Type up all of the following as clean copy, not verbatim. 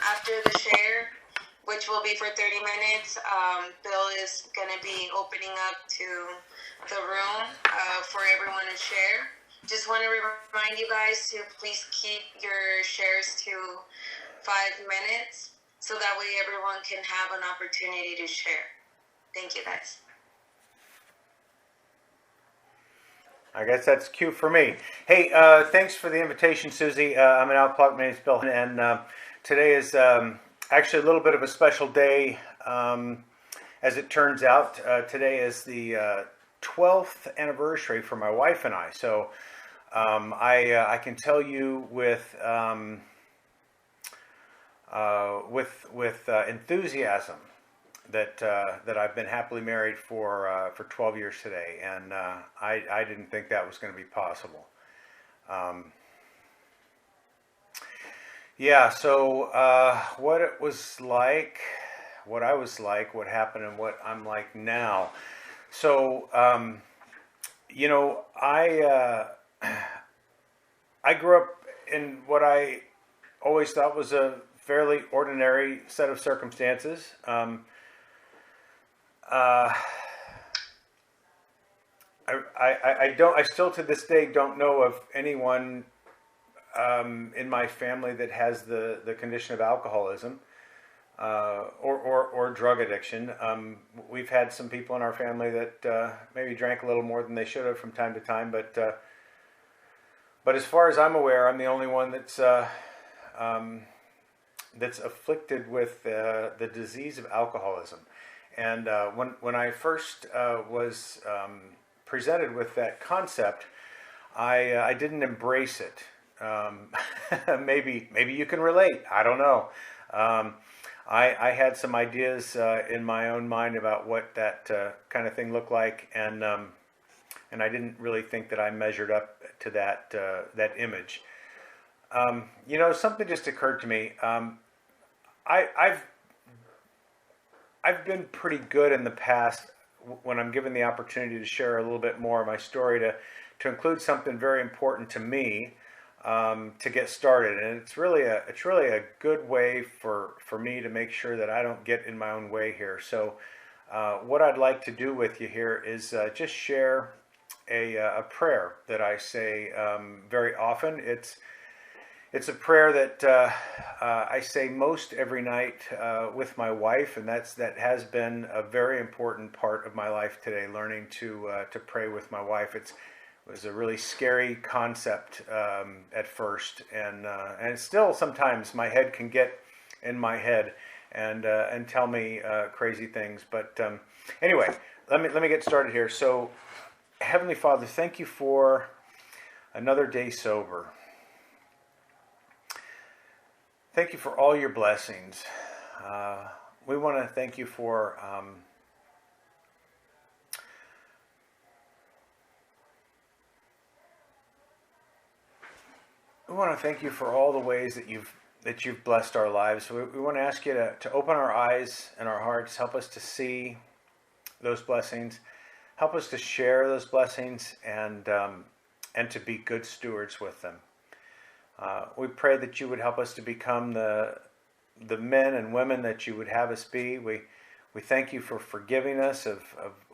after the share, which will be for 30 minutes, Bill is going to be opening up to the room for everyone to share. Just want to remind you guys to please keep your shares to 5 minutes so that way everyone can have an opportunity to share. Thank you, guys. I guess that's cue for me. Hey, thanks for the invitation, Susie. I'm an alcoholic. My name's Bill, and today is actually a little bit of a special day. As it turns out, today is the 12th anniversary for my wife and I. So I can tell you with enthusiasm that I've been happily married for 12 years today, and I didn't think that was going to be possible. Yeah, so what it was like, what I was like, what happened, and what I'm like now. So I grew up in what I always thought was a fairly ordinary set of circumstances. I still to this day don't know of anyone in my family that has the condition of alcoholism or drug addiction. We've had some people in our family that maybe drank a little more than they should have from time to time, but as far as I'm aware, I'm the only one that's afflicted with the disease of alcoholism. And when I first was presented with that concept, I didn't embrace it. Maybe you can relate. I don't know. I had some ideas in my own mind about what that kind of thing looked like, and I didn't really think that I measured up to that image. Something just occurred to me. I've been pretty good in the past when I'm given the opportunity to share a little bit more of my story to include something very important to me to get started, and it's really a good way for me to make sure that I don't get in my own way here. So what I'd like to do with you here is just share a prayer that I say very often. It's a prayer that I say most every night with my wife, and that has been a very important part of my life today. Learning to pray with my wife. It was a really scary concept at first, and still sometimes my head can get in my head and tell me crazy things. But anyway, let me get started here. So, Heavenly Father, thank you for another day sober. Thank you for all your blessings. We want to thank you for all the ways that you've blessed our lives. So we want to ask you to open our eyes and our hearts, help us to see those blessings, help us to share those blessings, and to be good stewards with them. We pray that you would help us to become the men and women that you would have us be. We thank you for forgiving us of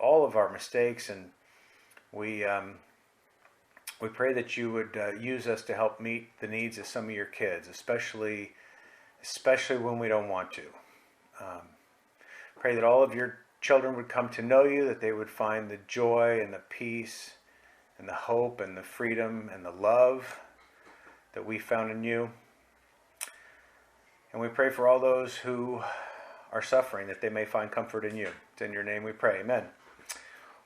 all of our mistakes, and we pray that you would use us to help meet the needs of some of your kids, especially when we don't want to. Pray that all of your children would come to know you, that they would find the joy and the peace and the hope and the freedom and the love that we found in you. And we pray for all those who are suffering, that they may find comfort in you. It's in your name we pray. Amen.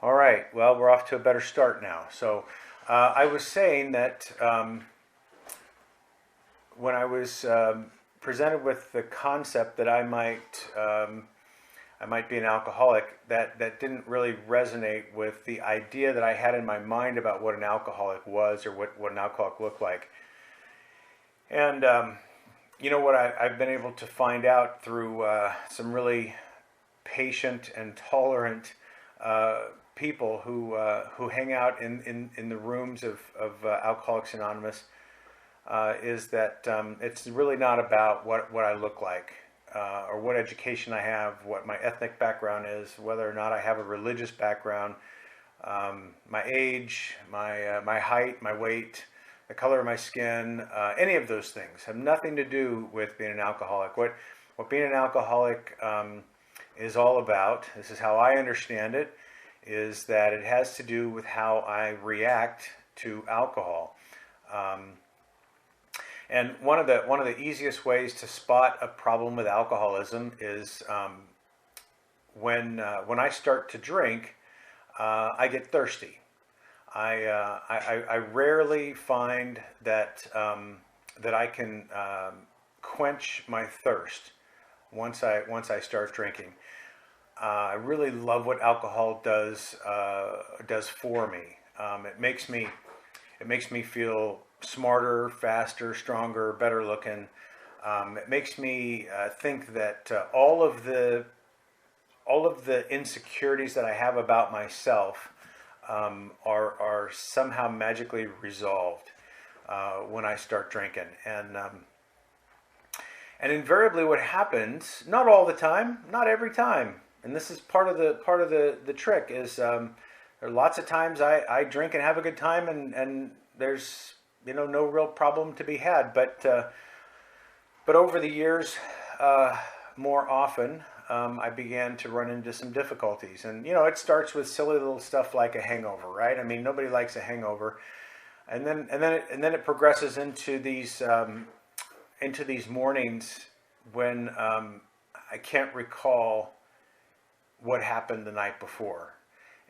All right. Well, we're off to a better start now. So I was saying that when I was presented with the concept that I might be an alcoholic, that didn't really resonate with the idea that I had in my mind about what an alcoholic was or what an alcoholic looked like. And what I've been able to find out through some really patient and tolerant people who hang out in the rooms of Alcoholics Anonymous, is that it's really not about what I look like or what education I have, what my ethnic background is, whether or not I have a religious background, my age, my height, my weight, the color of my skin, any of those things have nothing to do with being an alcoholic. What being an alcoholic is all about, this is how I understand it, is that it has to do with how I react to alcohol. And one of the easiest ways to spot a problem with alcoholism is when I start to drink, I get thirsty. I rarely find that that I can quench my thirst once I start drinking. I really love what alcohol does for me. It makes me feel smarter, faster, stronger, better looking. It makes me think that all of the insecurities that I have about myself are somehow magically resolved when I start drinking. And invariably, what happens, not all the time, not every time, and this is part of the trick, is there are lots of times I drink and have a good time, and there's no real problem to be had. But over the years, more often, I began to run into some difficulties, and it starts with silly little stuff like a hangover, right? I mean, nobody likes a hangover, and then it progresses into these mornings when I can't recall what happened the night before.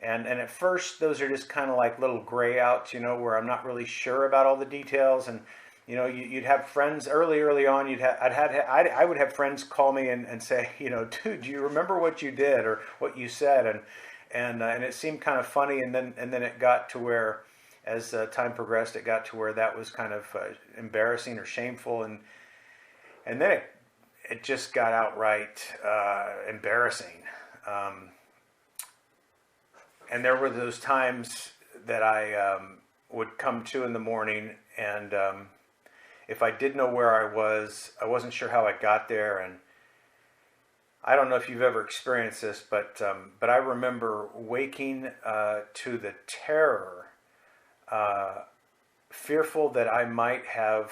And at first, those are just kind of like little gray outs, where I'm not really sure about all the details. And you'd have friends early on. I would have friends call me and say, dude, do you remember what you did or what you said? And it seemed kind of funny. And then it got to where, as time progressed, it got to where that was kind of embarrassing or shameful. And then it just got outright embarrassing. And there were those times that I would come to in the morning, and if I did know where I wasn't sure how I got there. And I don't know if you've ever experienced this, but I remember waking to the terror, fearful that I might have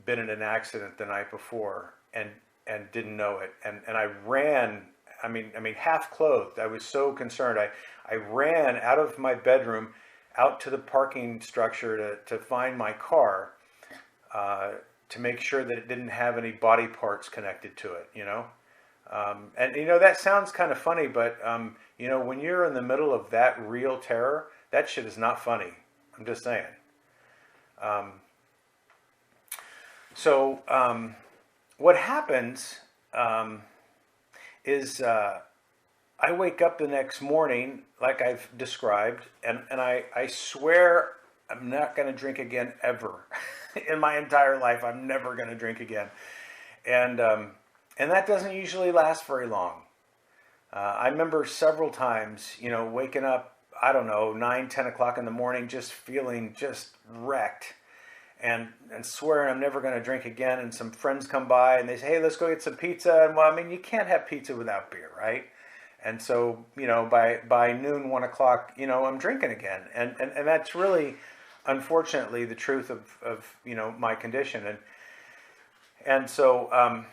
been in an accident the night before and didn't know it. And I ran. I mean, half clothed. I was so concerned. I ran out of my bedroom, out to the parking structure to find my car, to make sure that it didn't have any body parts connected to it. And that sounds kind of funny, but when you're in the middle of that real terror, that shit is not funny. I'm just saying. So what happens? Is I wake up the next morning, like I've described, and I swear I'm not going to drink again ever. In my entire life, I'm never going to drink again. And that doesn't usually last very long. I remember several times, waking up, I don't know, 9, 10 o'clock in the morning, just feeling just wrecked. And swearing I'm never going to drink again. And some friends come by and they say, hey, let's go get some pizza. And well, I mean, you can't have pizza without beer, right? And so, by noon, 1 o'clock, I'm drinking again. And that's really, unfortunately, the truth of my condition. And so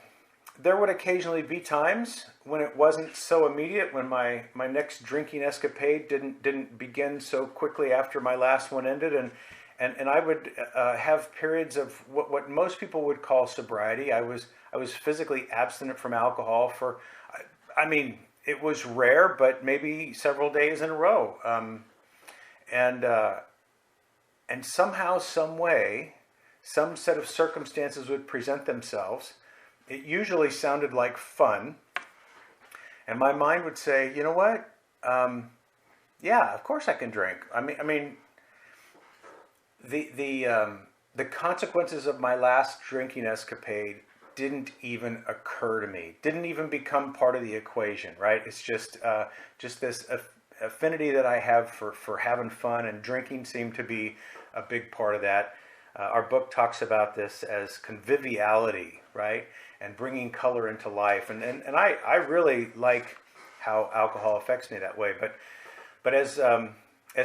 there would occasionally be times when it wasn't so immediate, when my next drinking escapade didn't begin so quickly after my last one ended. And I would have periods of what most people would call sobriety. I was physically abstinent from alcohol for, I mean, it was rare, but maybe several days in a row. And somehow, some way, some set of circumstances would present themselves. It usually sounded like fun, and my mind would say, you know what? Yeah, of course I can drink. I mean. The consequences of my last drinking escapade didn't even occur to me. Didn't even become part of the equation, right? It's just this affinity that I have for having fun, and drinking seemed to be a big part of that. Our book talks about this as conviviality, right? And bringing color into life. And I really like how alcohol affects me that way. But as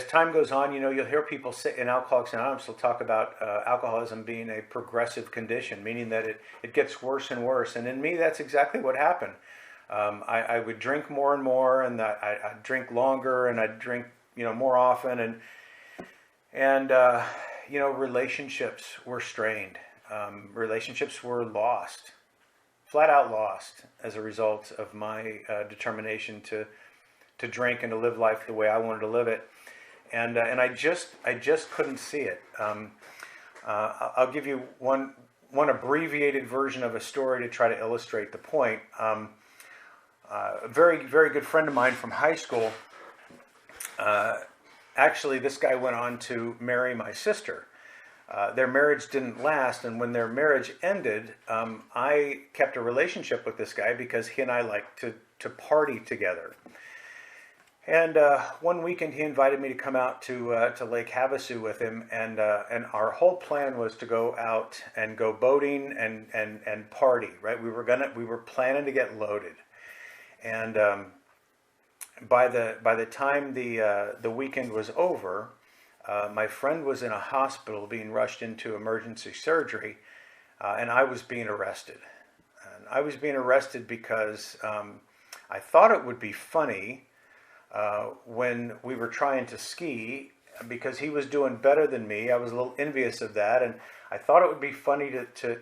time goes on, you'll hear people say in Alcoholics Anonymous will talk about alcoholism being a progressive condition, meaning that it gets worse and worse. And in me, that's exactly what happened. I would drink more and more, and I'd drink longer, and I'd drink more often, and relationships were strained. Relationships were lost, flat out lost, as a result of my determination to drink and to live life the way I wanted to live it. And I just couldn't see it. I'll give you one abbreviated version of a story to try to illustrate the point. A very, very good friend of mine from high school. Actually, this guy went on to marry my sister. Their marriage didn't last, and when their marriage ended, I kept a relationship with this guy because he and I liked to party together. And one weekend he invited me to come out to Lake Havasu with him, and our whole plan was to go out and go boating and party. Right? We were planning to get loaded, and by the time the weekend was over, my friend was in a hospital being rushed into emergency surgery, and I was being arrested. And I was being arrested because I thought it would be funny. When we were trying to ski, because he was doing better than me. I was a little envious of that, and I thought it would be funny to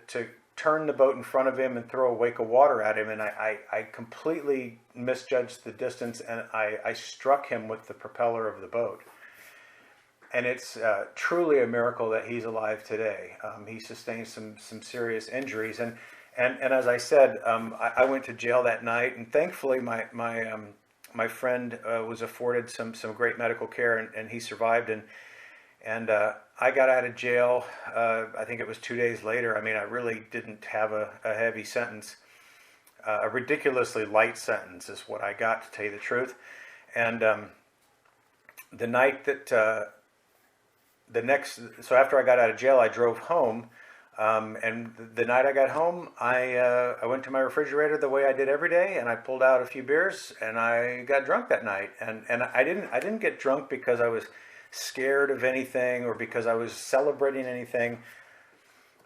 turn the boat in front of him and throw a wake of water at him, and I completely misjudged the distance, and I struck him with the propeller of the boat. And it's truly a miracle that he's alive today. He sustained some serious injuries, and as I said, I went to jail that night, and thankfully my friend was afforded some great medical care, and he survived. And I got out of jail. I think it was 2 days later. I mean, I really didn't have a heavy sentence. A ridiculously light sentence is what I got, to tell you the truth. And the night that so after I got out of jail, I drove home. And the night I got home, I went to my refrigerator the way I did every day, and I pulled out a few beers, and I got drunk that night. And I didn't get drunk because I was scared of anything or because I was celebrating anything.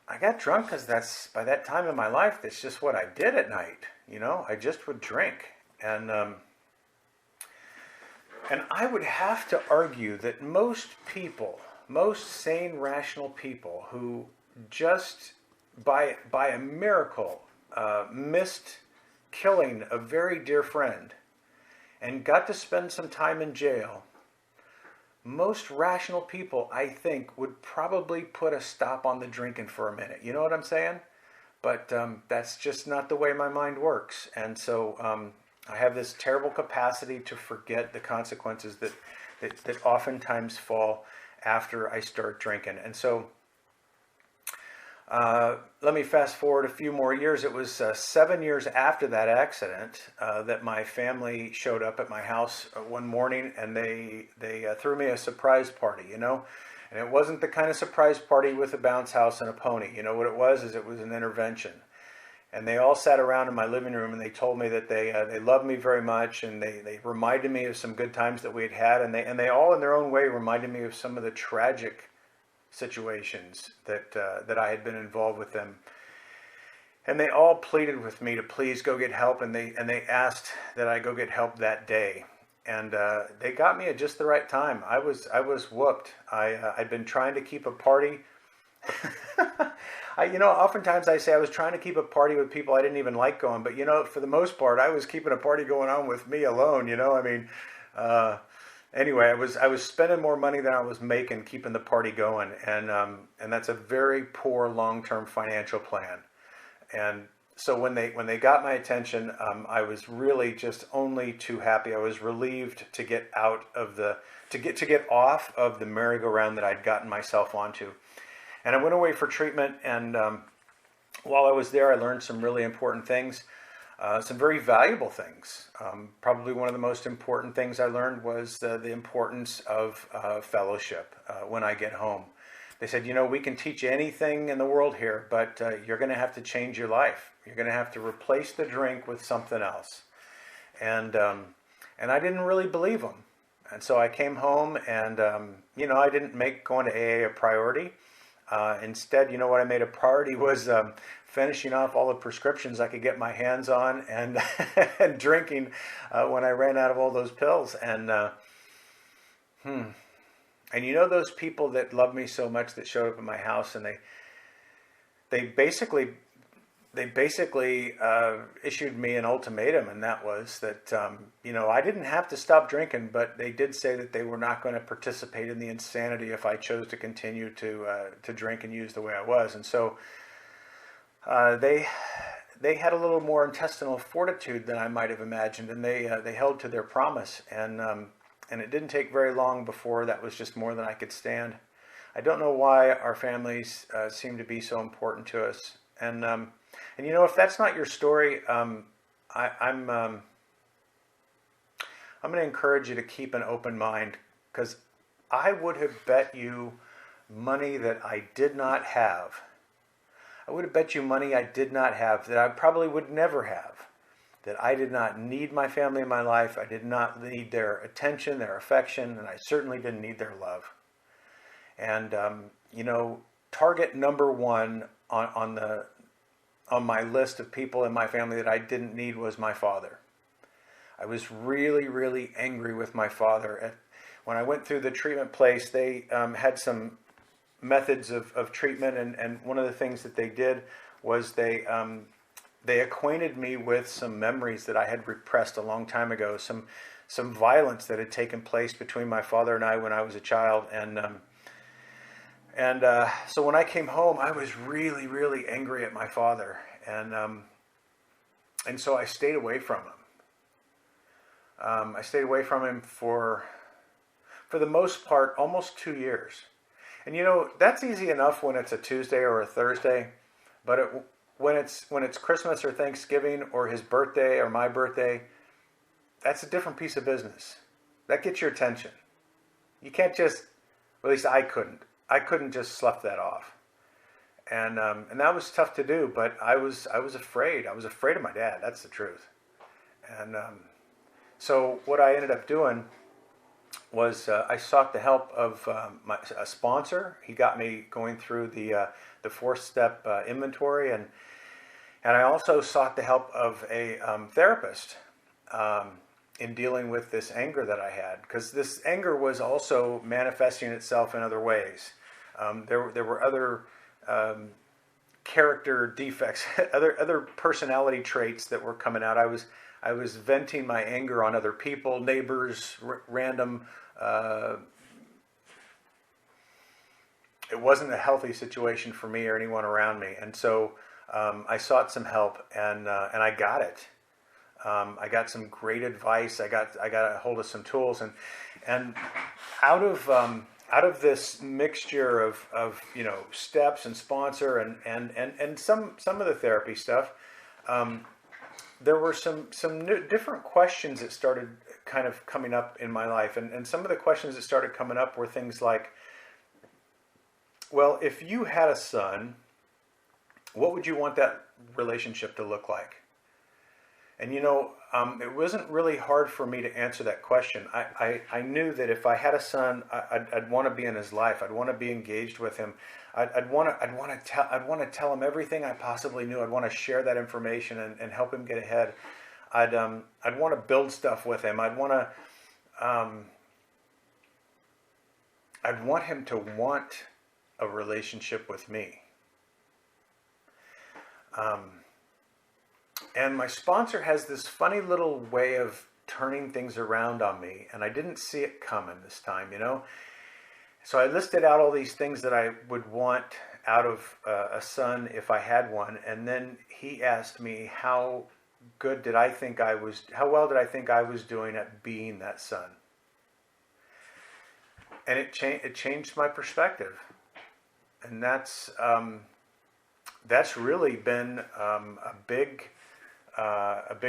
I got drunk because by that time in my life, that's just what I did at night. I just would drink, and I would have to argue that most sane, rational people who just by a miracle missed killing a very dear friend and got to spend some time in jail, most rational people, I think, would probably put a stop on the drinking for a minute. You know what I'm saying? But that's just not the way my mind works. And so I have this terrible capacity to forget the consequences that oftentimes fall after I start drinking. And so let me fast forward a few more years. It was 7 years after that accident that my family showed up at my house one morning, and they threw me a surprise party, And it wasn't the kind of surprise party with a bounce house and a pony. What it was is it was an intervention. And they all sat around in my living room, and they told me that they loved me very much, and they reminded me of some good times that we had, and they all in their own way reminded me of some of the tragic situations that I had been involved with them. And they all pleaded with me to please go get help, and they asked that I go get help that day. And they got me at just the right time. I was whooped. I'd been trying to keep a party. Oftentimes I say I was trying to keep a party with people I didn't even like going, but for the most part, I was keeping a party going on with me alone. Anyway, I was spending more money than I was making keeping the party going, and that's a very poor long-term financial plan. And so when they got my attention, I was really just only too happy. I was relieved to get off of the merry-go-round that I'd gotten myself onto. And I went away for treatment, and while I was there, I learned some really important things. Some very valuable things. Probably one of the most important things I learned was the importance of fellowship when I get home. they said, you know, we can teach you anything in the world here, but you're going to have to change your life. You're going to have to replace the drink with something else. And I didn't really believe them. And so I came home and, you know, I didn't make going to AA a priority. Instead, you know, what I made a priority was finishing off all the prescriptions I could get my hands on and, and drinking when I ran out of all those pills. And you know those people that love me so much that showed up at my house and they basically issued me an ultimatum, and that was that you know, I didn't have to stop drinking, but they did say that they were not going to participate in the insanity if I chose to continue to drink and use the way I was. And so they had a little more intestinal fortitude than I might have imagined, and they held to their promise. And it didn't take very long before that was just more than I could stand. I don't know why our families seem to be so important to us. And you know, if that's not your story, I'm going to encourage you to keep an open mind, because I would have bet you money that I did not have. I would have bet you money I did not have, that I probably would never have. That I did not need my family in my life. I did not need their attention, their affection, and I certainly didn't need their love. And you know, target number one on my list of people in my family that I didn't need was my father. I was really, really angry with my father. When I went through the treatment place, they had some methods of treatment, and one of the things that they did was they acquainted me with some memories that I had repressed a long time ago, some violence that had taken place between my father and I when I was a child. So when I came home, I was really, really angry at my father. And so I stayed away from him. I stayed away from him for the most part, almost 2 years. And you know, that's easy enough when it's a Tuesday or a Thursday, but when it's Christmas or Thanksgiving or his birthday or my birthday, that's a different piece of business. That gets your attention. You can't just, or at least I couldn't just slough that off. And that was tough to do, but I was afraid. I was afraid of my dad. That's the truth. And so what I ended up doing was I sought the help of a sponsor. He got me going through the 4-step inventory, and I also sought the help of a therapist in dealing with this anger that I had, because this anger was also manifesting itself in other ways. There were other character defects, other personality traits that were coming out. I was venting my anger on other people, neighbors, random. It wasn't a healthy situation for me or anyone around me, and so I sought some help, and I got it. I got some great advice. I got a hold of some tools, and out of this mixture of you know, steps and sponsor and some of the therapy stuff, there were some new, different questions that started kind of coming up in my life, and some of the questions that started coming up were things like, well, if you had a son, what would you want that relationship to look like? And you know, it wasn't really hard for me to answer that question. I knew that if I had a son, I'd want to be in his life. I'd want to be engaged with him. I'd want to tell him everything I possibly knew. I'd want to share that information and help him get ahead. I'd want to build stuff with him. I'd want him to want a relationship with me. And my sponsor has this funny little way of turning things around on me, and I didn't see it coming this time, you know. So I listed out all these things that I would want out of a son if I had one, and then he asked me how well did I think I was doing at being that son. And it changed my perspective, and that's really been a big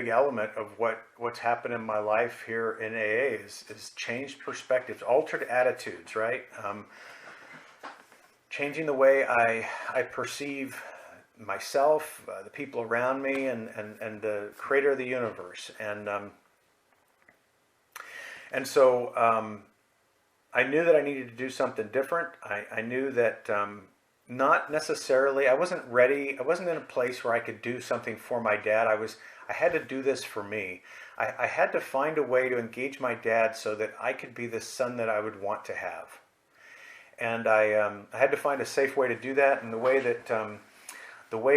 element of what's happened in my life here in AA is changed perspectives, altered attitudes, right? changing the way I perceive myself, the people around me, and the creator of the universe. And so I knew that I needed to do something different. I knew that not necessarily, I wasn't ready. I wasn't in a place where I could do something for my dad. I had to do this for me. I had to find a way to engage my dad so that I could be the son that I would want to have. And I had to find a safe way to do that. And the way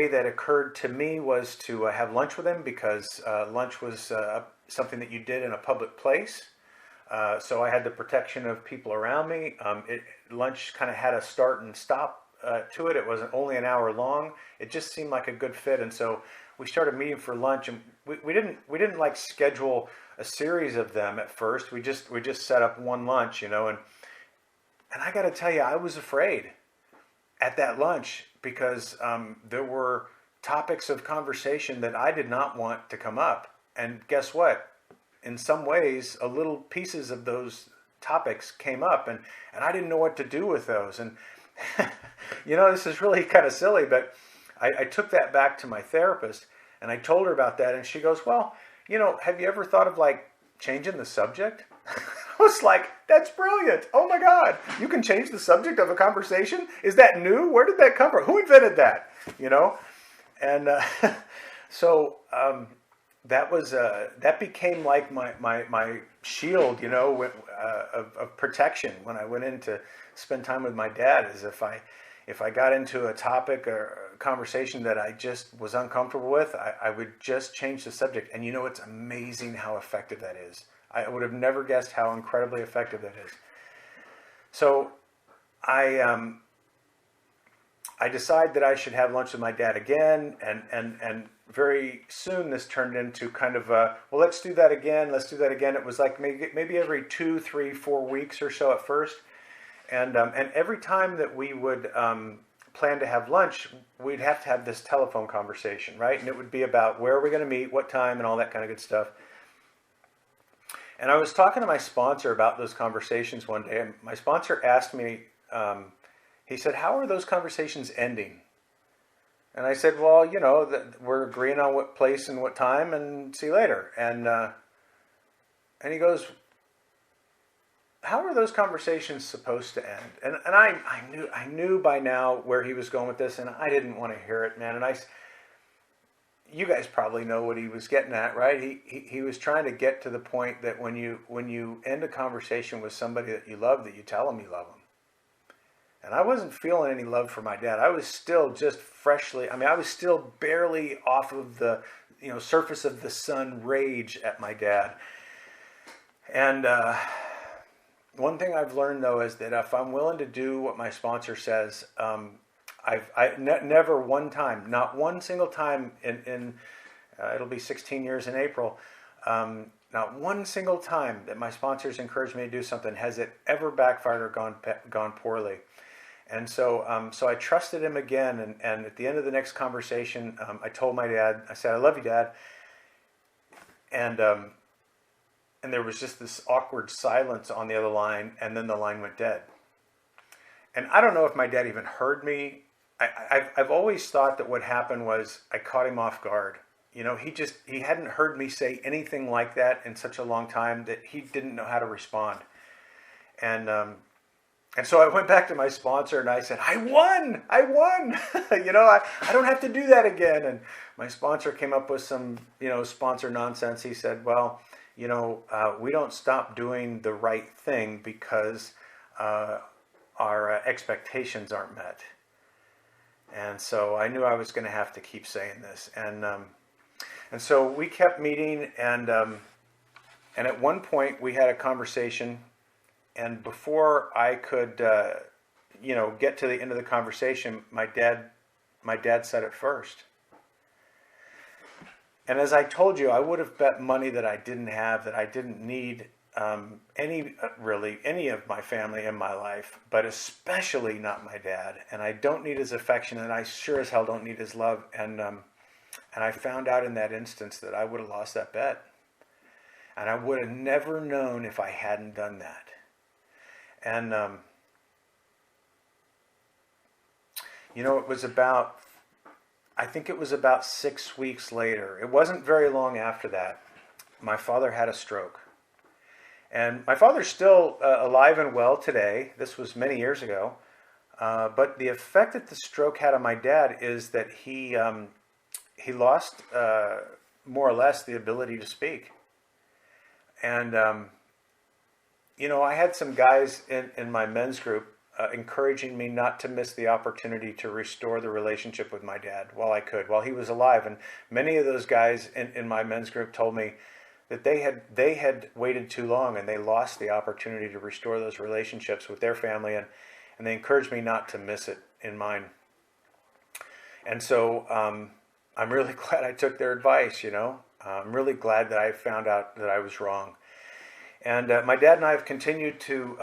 that occurred to me was to have lunch with him, because lunch was something that you did in a public place. So I had the protection of people around me. Lunch kind of had a start and stop to it. It wasn't only an hour long. It just seemed like a good fit. And so we started meeting for lunch, and we didn't like schedule a series of them at first. We just set up one lunch, and I got to tell you, I was afraid at that lunch, because there were topics of conversation that I did not want to come up. And guess what? In some ways, a little pieces of those topics came up, and I didn't know what to do with those. And this is really kind of silly, but I took that back to my therapist, and I told her about that, and she goes, well, have you ever thought of like changing the subject? I was like, that's brilliant. Oh my God, you can change the subject of a conversation? Is that new? Where did that come from? Who invented that? And so that became like my shield, of protection when I went in to spend time with my dad. Is if I got into a topic or a conversation that I just was uncomfortable with, I would just change the subject. And it's amazing how effective that is. I would have never guessed how incredibly effective that is. So I decided that I should have lunch with my dad again, and very soon this turned into kind of well, let's do that again. It was like maybe every 2, 3, 4 weeks or so at first, and every time that we would plan to have lunch, we'd have to have this telephone conversation, right? And it would be about where are we going to meet, what time, and all that kind of good stuff. And I was talking to my sponsor about those conversations one day, and my sponsor asked me, he said, how are those conversations ending? And I said, well, we're agreeing on what place and what time, and see you later. And he goes, how are those conversations supposed to end? And I knew by now where he was going with this, and I didn't want to hear it, man. And you guys probably know what he was getting at, right? He was trying to get to the point that when you end a conversation with somebody that you love, that you tell them you love them. And I wasn't feeling any love for my dad. I was still just I was still barely off of the surface of the sun rage at my dad. And one thing I've learned, though, is that if I'm willing to do what my sponsor says, never one time, not one single time in it'll be 16 years in April, not one single time that my sponsors encouraged me to do something has it ever backfired or gone poorly. And so I trusted him again, and at the end of the next conversation, I told my dad, I said, I love you, Dad. And there was just this awkward silence on the other line, and then the line went dead. And I don't know if my dad even heard me. I've always thought that what happened was I caught him off guard. He hadn't heard me say anything like that in such a long time that he didn't know how to respond. And so I went back to my sponsor and I said, I won. I don't have to do that again. And my sponsor came up with some, sponsor nonsense. He said, well, we don't stop doing the right thing because our expectations aren't met. And so I knew I was going to have to keep saying this. And so we kept meeting, and at one point we had a conversation. And before I could, get to the end of the conversation, my dad said it first. And as I told you, I would have bet money that I didn't have, that I didn't need any of my family in my life, but especially not my dad. And I don't need his affection, and I sure as hell don't need his love. And I found out in that instance that I would have lost that bet. And I would have never known if I hadn't done that. And it was about, I think it was about 6 weeks later. It wasn't very long after that. My father had a stroke. And my father's still alive and well today. This was many years ago. But the effect that the stroke had on my dad is that he lost more or less the ability to speak. And, I had some guys in my men's group encouraging me not to miss the opportunity to restore the relationship with my dad while he was alive. And many of those guys in my men's group told me that they had waited too long and they lost the opportunity to restore those relationships with their family, and they encouraged me not to miss it in mine. And so I'm really glad I took their advice, I'm really glad that I found out that I was wrong. And my dad and I have continued to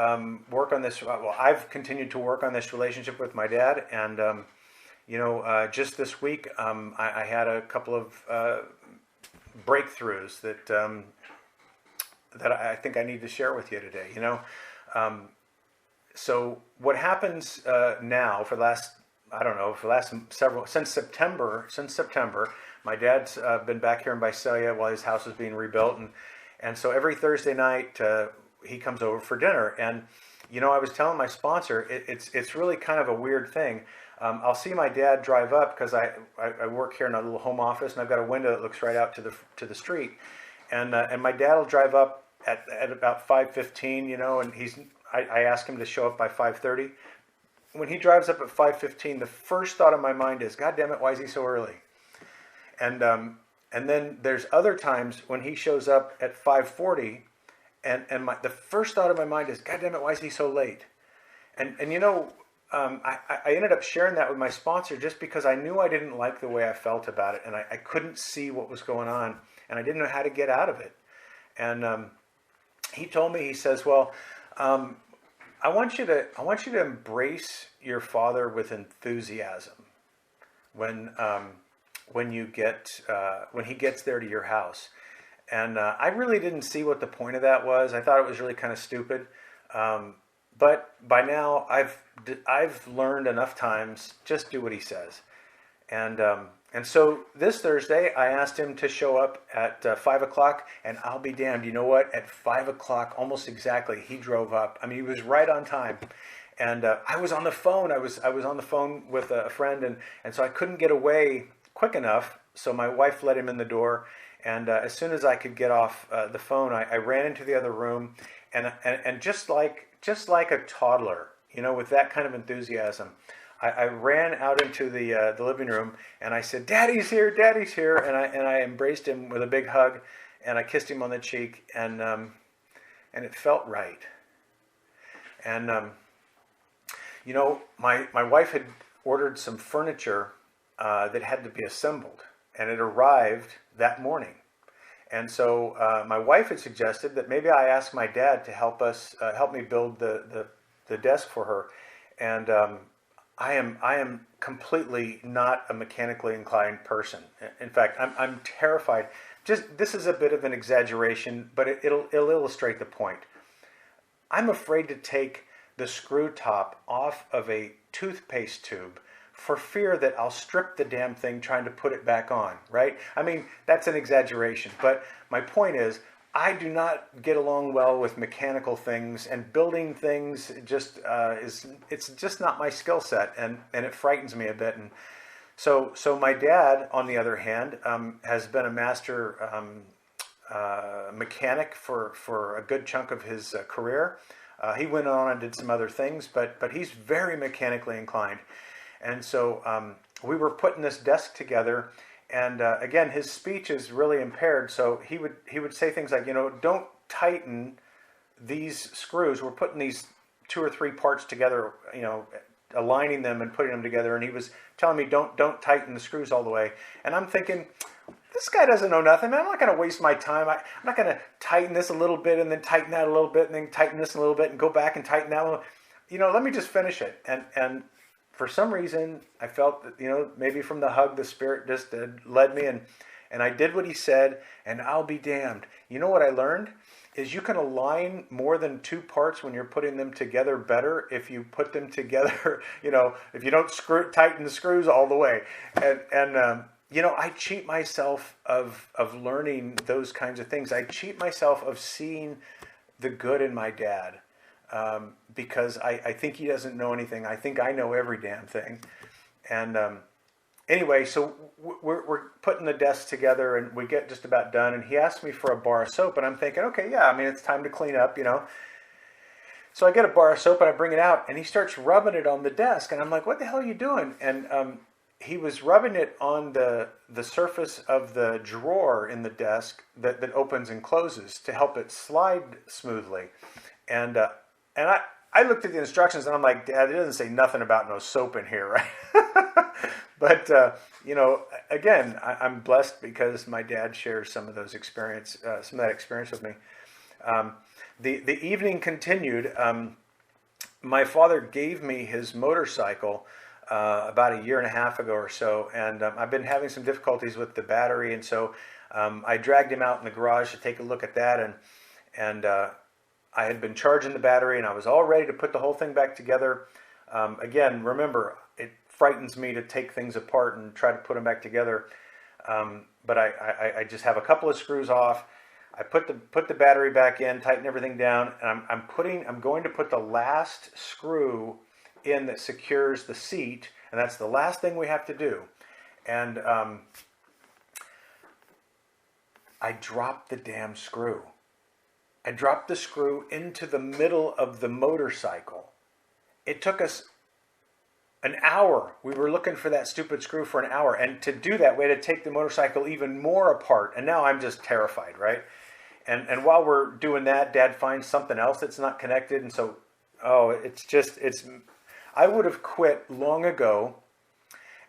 work on this. Well, I've continued to work on this relationship with my dad. And, just this week, I had a couple of breakthroughs that I think I need to share with you today. So what happens now for the last since September, my dad's been back here in Visalia while his house is being rebuilt, and so every Thursday night he comes over for dinner. And I was telling my sponsor, it's really kind of a weird thing. I'll see my dad drive up because I work here in a little home office, and I've got a window that looks right out to the street, and my dad will drive up at about 5:15, and I ask him to show up by 5:30. When he drives up at 5:15, the first thought in my mind is, God damn it, why is he so early? And then there's other times when he shows up at 5:40, and the first thought in my mind is, God damn it, why is he so late? And I ended up sharing that with my sponsor just because I knew I didn't like the way I felt about it, and I couldn't see what was going on, and I didn't know how to get out of it. And he told me, he says, well, I want you to embrace your father with enthusiasm when he gets there to your house. And I really didn't see what the point of that was. I thought it was really kind of stupid. But by now, I've learned enough times, just do what he says. And so this Thursday, I asked him to show up at 5 o'clock, and I'll be damned. You know what? At 5 o'clock, almost exactly, he drove up. I mean, he was right on time. And I was on the phone. I was on the phone with a friend, and so I couldn't get away quick enough. So my wife let him in the door. And as soon as I could get off the phone, I ran into the other room, and just like a toddler, with that kind of enthusiasm, I ran out into the living room, and I said, "Daddy's here, Daddy's here," and I embraced him with a big hug, and I kissed him on the cheek, and it felt right. And my wife had ordered some furniture that had to be assembled, and it arrived that morning. And so my wife had suggested that maybe I ask my dad to help me build the desk for her. And I am completely not a mechanically inclined person. In fact, I'm terrified. This is a bit of an exaggeration, but it'll illustrate the point. I'm afraid to take the screw top off of a toothpaste tube for fear that I'll strip the damn thing trying to put it back on, right? I mean, that's an exaggeration, but my point is, I do not get along well with mechanical things, and building things it's just not my skill set, and it frightens me a bit. And so my dad, on the other hand, has been a master mechanic for a good chunk of his career. He went on and did some other things, but he's very mechanically inclined. And so we were putting this desk together, and again, his speech is really impaired. So he would say things like, don't tighten these screws. We're putting these 2 or 3 parts together, aligning them and putting them together. And he was telling me, don't tighten the screws all the way. And I'm thinking, this guy doesn't know nothing, man. I'm not going to waste my time. I'm not going to tighten this a little bit and then tighten that a little bit and then tighten this a little bit and go back and tighten that a little. Let me just finish it. And for some reason, I felt that, maybe from the hug, the Spirit just led me, and and I did what he said, and I'll be damned. You know what I learned? Is you can align more than two parts when you're putting them together better if you put them together, if you don't tighten the screws all the way. And I cheat myself of learning those kinds of things. I cheat myself of seeing the good in my dad, because I think he doesn't know anything. I think I know every damn thing. And anyway, so we're putting the desk together, and we get just about done. And he asked me for a bar of soap, and I'm thinking, okay, yeah, I mean, it's time to clean up, So I get a bar of soap, and I bring it out, and he starts rubbing it on the desk. And I'm like, what the hell are you doing? And he was rubbing it on the surface of the drawer in the desk that opens and closes to help it slide smoothly. And I looked at the instructions, and I'm like, Dad, it doesn't say nothing about no soap in here, right? But, again, I'm blessed because my dad shares some of that experience with me. The evening continued. My father gave me his motorcycle about a year and a half ago or so, and I've been having some difficulties with the battery, and so I dragged him out in the garage to take a look at that, and I had been charging the battery, and I was all ready to put the whole thing back together. Again, remember, it frightens me to take things apart and try to put them back together, but I just have a couple of screws off. I put the battery back in, tighten everything down, and I'm going to put the last screw in that secures the seat, and that's the last thing we have to do. And I dropped the damn screw. I dropped the screw into the middle of the motorcycle. It took us an hour. We were looking for that stupid screw for an hour, and to do that, we had to take the motorcycle even more apart. And now I'm just terrified, right? And while we're doing that, Dad finds something else that's not connected, and so I would have quit long ago,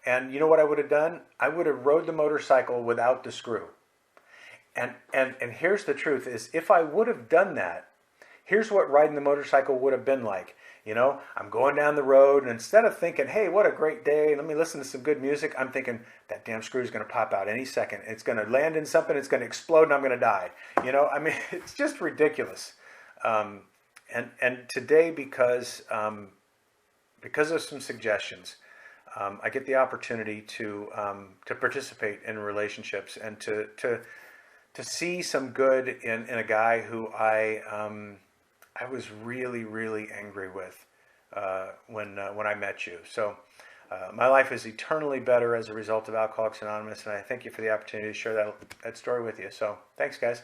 and you know what I would have done? I would have rode the motorcycle without the screw. And here's the truth is, if I would have done that, here's what riding the motorcycle would have been like. I'm going down the road, and instead of thinking, hey, what a great day, let me listen to some good music, I'm thinking, that damn screw is going to pop out any second. It's going to land in something, it's going to explode, and I'm going to die. I mean, it's just ridiculous. And today, because of some suggestions, I get the opportunity to participate in relationships and to see some good in a guy who I was really, really angry with when I met you. So my life is eternally better as a result of Alcoholics Anonymous, and I thank you for the opportunity to share that story with you. So thanks, guys.